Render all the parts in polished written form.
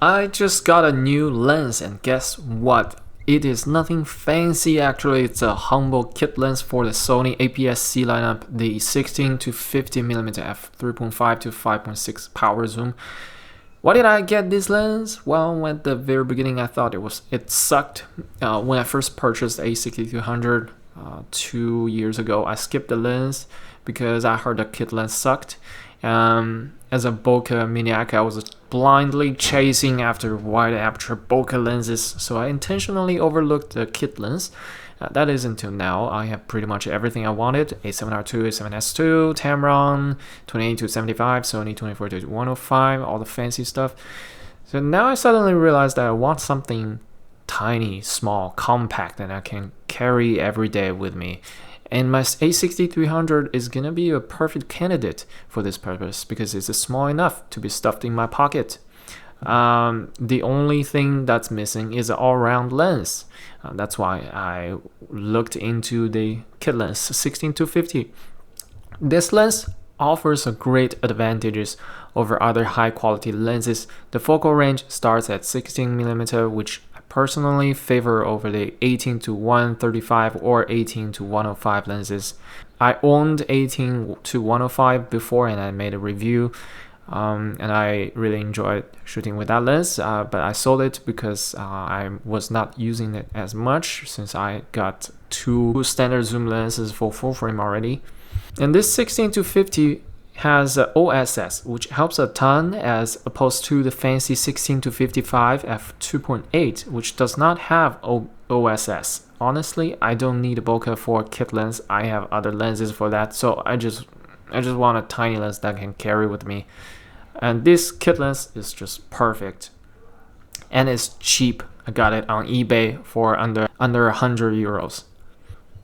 I just got a new lens and guess what? It is nothing fancy actually, it's a humble kit lens for the Sony APS-C lineup, the 16 to 50mm f3.5 to 5.6 power zoom. Why did I get this lens? Well, at the very beginning I thought it sucked. When I first purchased A6200 2 years ago, I skipped the lens because I heard the kit lens sucked. As a bokeh maniac, I was blindly chasing after wide aperture bokeh lenses, so I intentionally overlooked the kit lens. That is until now. I have pretty much everything I wanted: A7RII, A7S2, Tamron, 28 to 75, Sony 24 to 105, all the fancy stuff. So now I suddenly realized that I want something tiny, small, compact that I can carry every day with me. And my A6300 is gonna be a perfect candidate for this purpose because it's small enough to be stuffed in my pocket. The only thing that's missing is an all-round lens. That's why I looked into the kit lens 16 to 50. This lens offers a great advantages over other high-quality lenses. The focal range starts at 16mm, which personally favor over the 18 to 135 or 18 to 105 lenses. I owned 18 to 105 before and I made a review, and I really enjoyed shooting with that lens, but I sold it because I was not using it as much since I got two standard zoom lenses for full frame already. And this 16 to 50 has OSS, which helps a ton as opposed to the fancy 16 to 55 f2.8, which does not have OSS. Honestly, I don't need a bokeh for a kit lens. I have other lenses for that, so I just want a tiny lens that I can carry with me. And this kit lens is just perfect, and it's cheap. I got it on eBay for under 100 euros.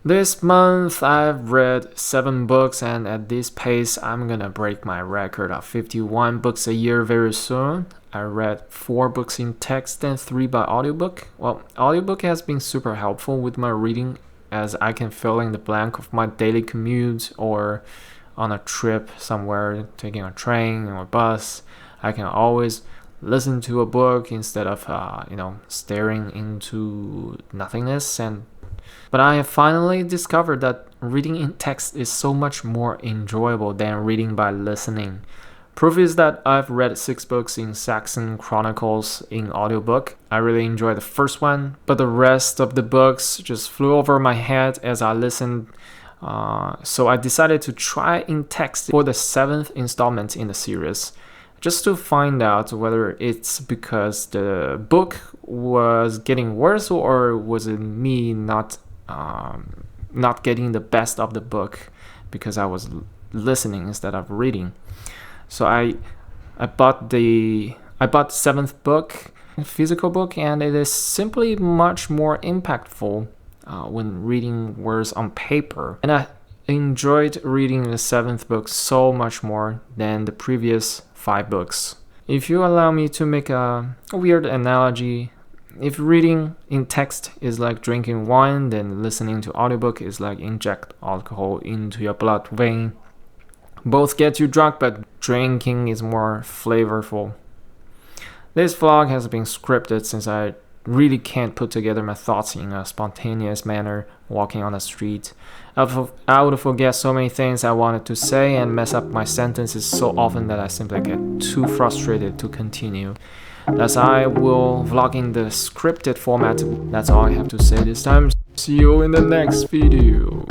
This month I've read 7 books, and at this pace I'm gonna break my record of 51 books a year very soon. I read 4 books in text and 3 by audiobook. Well, audiobook has been super helpful with my reading as I can fill in the blank of my daily commute or on a trip somewhere, taking a train or bus. I can always listen to a book instead of staring into nothingness. But I have finally discovered that reading in text is so much more enjoyable than reading by listening. Proof is that I've read 6 books in Saxon Chronicles in audiobook. I really enjoyed the first one, but the rest of the books just flew over my head as I listened. So I decided to try in text for the 7th installment in the series, just to find out whether it's because the book was getting worse or was it me not getting the best of the book because I was listening instead of reading. So I bought the 7th book, physical book, and it is simply much more impactful when reading words on paper. And I enjoyed reading the 7th book so much more than the previous 5 books. If you allow me to make a weird analogy, if reading in text is like drinking wine, then listening to audiobook is like inject alcohol into your blood vein. Both get you drunk, but drinking is more flavorful. This vlog has been scripted since I really can't put together my thoughts in a spontaneous manner walking on the street. I would forget so many things I wanted to say and mess up my sentences so often that I simply get too frustrated to continue. Thus I will vlog in the scripted format. That's all I have to say this time. See you in the next video.